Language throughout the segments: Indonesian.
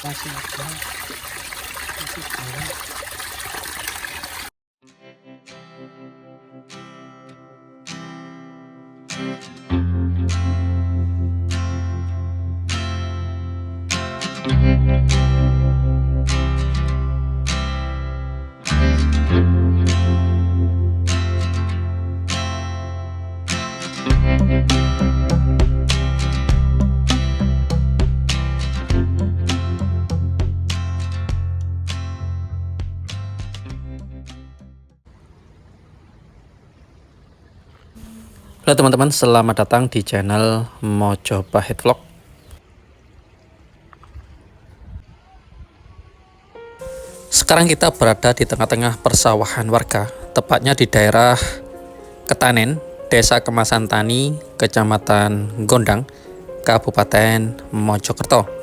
kasih aja kasih jalan. Halo teman-teman, selamat datang di channel Mojopahit Vlog. Sekarang kita berada di tengah-tengah persawahan warga, tepatnya di daerah Ketanen, Desa Kemasan Tani, Kecamatan Gondang, Kabupaten Mojokerto.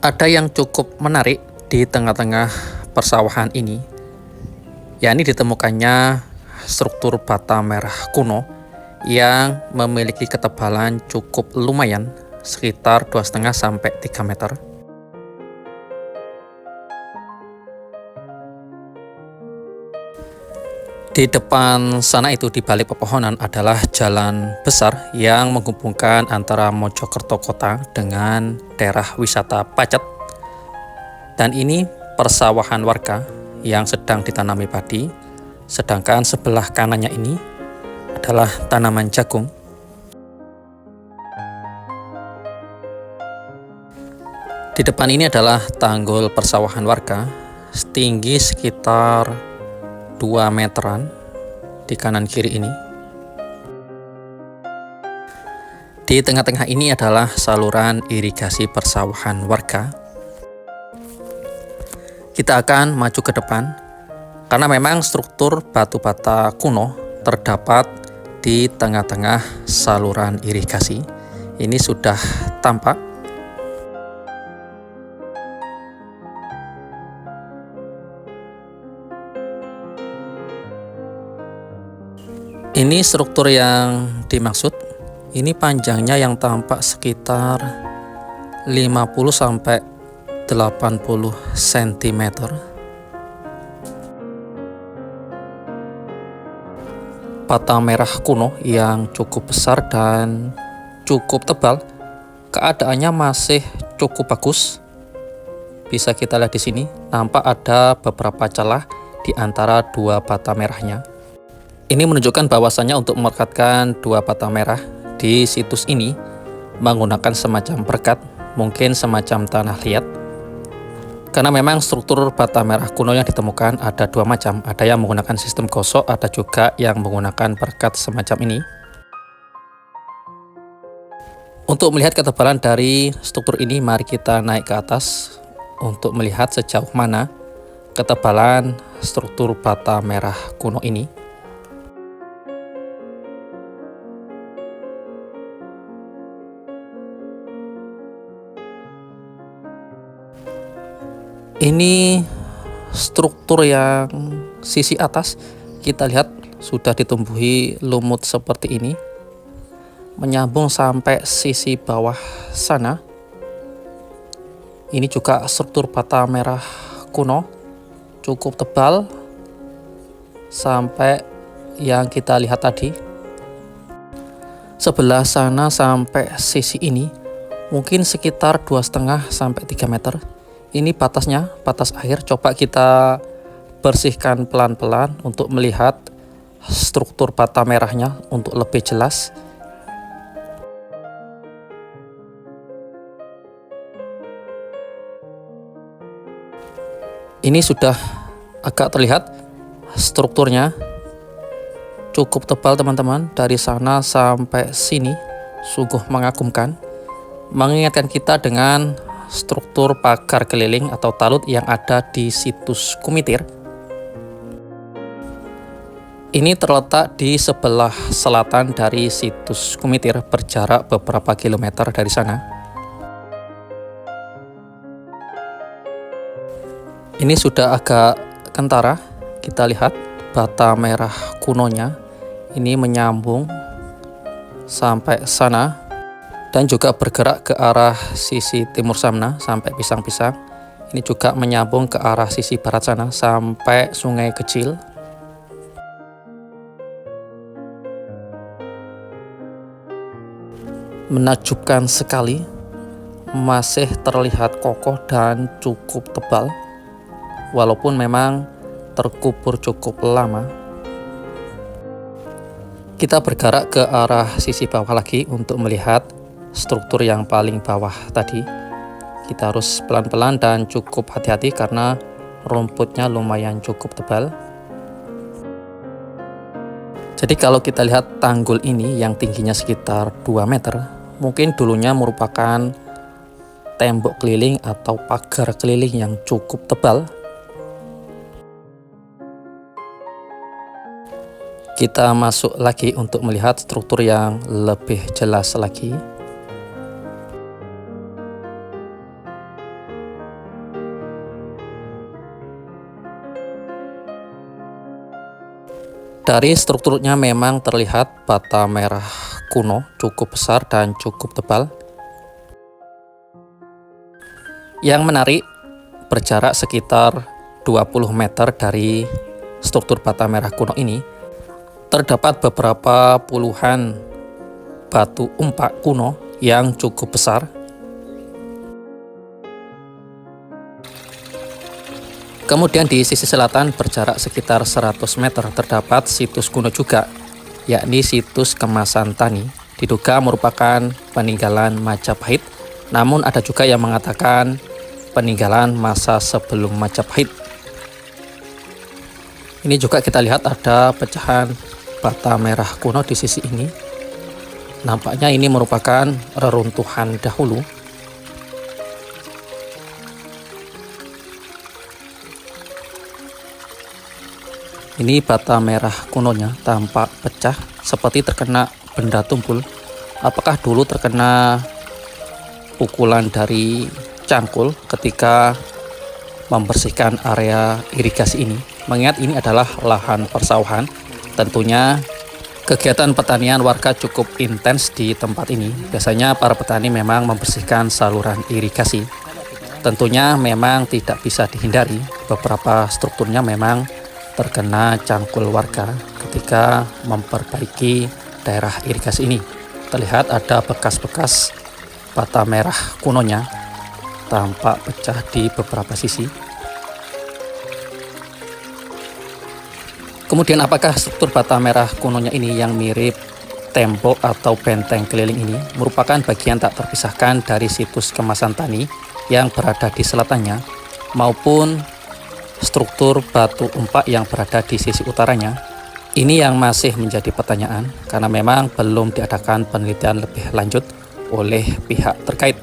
Ada yang cukup menarik di tengah-tengah persawahan ini, yakni ditemukannya struktur bata merah kuno yang memiliki ketebalan cukup lumayan, sekitar 2,5 sampai 3 meter. Di depan sana itu, di balik pepohonan, adalah jalan besar yang menghubungkan antara Mojokerto kota dengan daerah wisata Pacet. Dan ini persawahan warga yang sedang ditanami padi, sedangkan sebelah kanannya ini adalah tanaman jagung. Di depan ini adalah tanggul persawahan warga, setinggi sekitar 2 meteran di kanan kiri ini. Di tengah-tengah ini adalah saluran irigasi persawahan warga. Kita akan maju ke depan karena memang struktur batu bata kuno terdapat di tengah-tengah saluran irigasi. Ini sudah tampak. Ini struktur yang dimaksud. Ini panjangnya yang tampak sekitar 50 sampai 80 cm. Bata merah kuno yang cukup besar dan cukup tebal. Keadaannya masih cukup bagus. Bisa kita lihat di sini, nampak ada beberapa celah di antara dua bata merahnya. Ini menunjukkan bahwasannya untuk merekatkan dua bata merah di situs ini menggunakan semacam berkat, mungkin semacam tanah liat. Karena memang struktur bata merah kuno yang ditemukan ada dua macam, ada yang menggunakan sistem gosok, ada juga yang menggunakan berkat semacam ini. Untuk melihat ketebalan dari struktur ini, mari kita naik ke atas untuk melihat sejauh mana ketebalan struktur bata merah kuno ini. Ini struktur yang sisi atas, kita lihat sudah ditumbuhi lumut seperti ini, menyambung sampai sisi bawah sana. Ini juga struktur bata merah kuno, cukup tebal sampai yang kita lihat tadi. Sebelah sana sampai sisi ini mungkin sekitar 2,5 sampai 3 meter. Ini batasnya, batas air. Coba kita bersihkan pelan-pelan untuk melihat struktur bata merahnya untuk lebih jelas. Ini sudah agak terlihat strukturnya, cukup tebal teman-teman, dari sana sampai sini, sungguh mengagumkan, mengingatkan kita dengan struktur pagar keliling atau talut yang ada di situs Kumitir. Ini terletak di sebelah selatan dari situs Kumitir, berjarak beberapa kilometer dari sana. Ini sudah agak kentara, kita lihat bata merah kunonya ini menyambung sampai sana dan juga bergerak ke arah sisi timur sana sampai pisang-pisang. Ini juga menyambung ke arah sisi barat sana sampai sungai kecil. Menakjubkan sekali, masih terlihat kokoh dan cukup tebal, walaupun memang terkubur cukup lama. Kita bergerak ke arah sisi bawah lagi untuk melihat struktur yang paling bawah tadi. Kita harus pelan-pelan dan cukup hati-hati karena rumputnya lumayan cukup tebal. Jadi kalau kita lihat tanggul ini yang tingginya sekitar 2 meter, mungkin dulunya merupakan tembok keliling atau pagar keliling yang cukup tebal. Kita masuk lagi untuk melihat struktur yang lebih jelas lagi. Dari strukturnya memang terlihat bata merah kuno cukup besar dan cukup tebal. Yang menarik, berjarak sekitar 20 meter dari struktur bata merah kuno ini, terdapat beberapa puluhan batu umpak kuno yang cukup besar. Kemudian di sisi selatan berjarak sekitar 100 meter terdapat situs kuno juga, yakni situs Kemasan Tani. Diduga merupakan peninggalan Majapahit, namun ada juga yang mengatakan peninggalan masa sebelum Majapahit. Ini juga kita lihat ada pecahan bata merah kuno di sisi ini. Nampaknya ini merupakan reruntuhan dahulu. Ini bata merah kunonya tampak pecah seperti terkena benda tumpul. Apakah dulu terkena pukulan dari cangkul ketika membersihkan area irigasi ini? Mengingat ini adalah lahan persawahan, tentunya kegiatan pertanian warga cukup intens di tempat ini. Biasanya para petani memang membersihkan saluran irigasi. Tentunya memang tidak bisa dihindari, beberapa strukturnya memang terkena cangkul warga ketika memperbaiki daerah irigasi ini. Terlihat ada bekas-bekas bata merah kunonya tampak pecah di beberapa sisi. Kemudian apakah struktur bata merah kunonya ini yang mirip tembok atau benteng keliling ini merupakan bagian tak terpisahkan dari situs Kemasan Tani yang berada di selatannya maupun struktur batu umpak yang berada di sisi utaranya? Ini yang masih menjadi pertanyaan karena memang belum diadakan penelitian lebih lanjut oleh pihak terkait.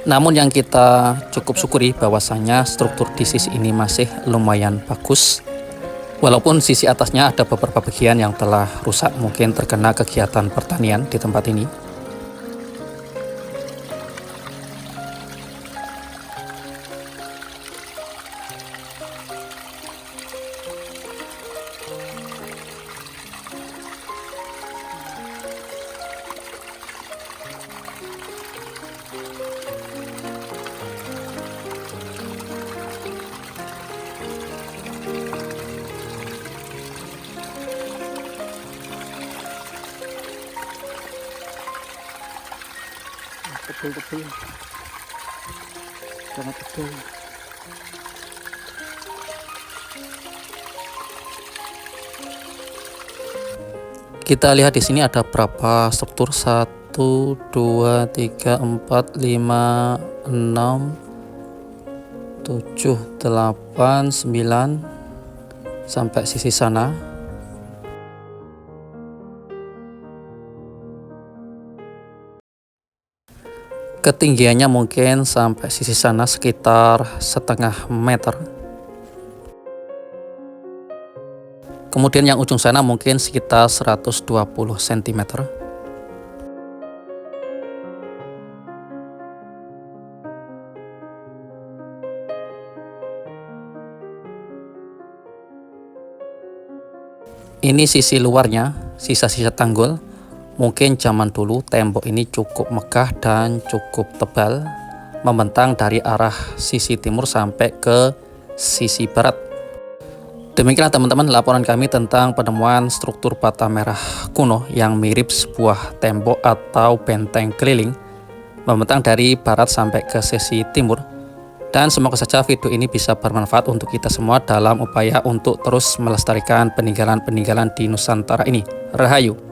Namun yang kita cukup syukuri bahwasanya struktur di sisi ini masih lumayan bagus. Walaupun sisi atasnya ada beberapa bagian yang telah rusak, mungkin terkena kegiatan pertanian di tempat ini. Betul-betul sangat betul. Kita lihat di sini ada berapa struktur, 1, 2, 3, 4, 5, 6, 7, 8, 9 sampai sisi sana. Ketinggiannya mungkin sampai sisi sana sekitar 0,5 meter. Kemudian yang ujung sana mungkin sekitar 120 cm. Ini sisi luarnya, sisa-sisa tanggul. Mungkin zaman dulu tembok ini cukup megah dan cukup tebal, membentang dari arah sisi timur sampai ke sisi barat. Demikianlah teman-teman laporan kami tentang penemuan struktur bata merah kuno yang mirip sebuah tembok atau benteng keliling, membentang dari barat sampai ke sisi timur. Dan semoga saja video ini bisa bermanfaat untuk kita semua dalam upaya untuk terus melestarikan peninggalan-peninggalan di Nusantara ini. Rahayu.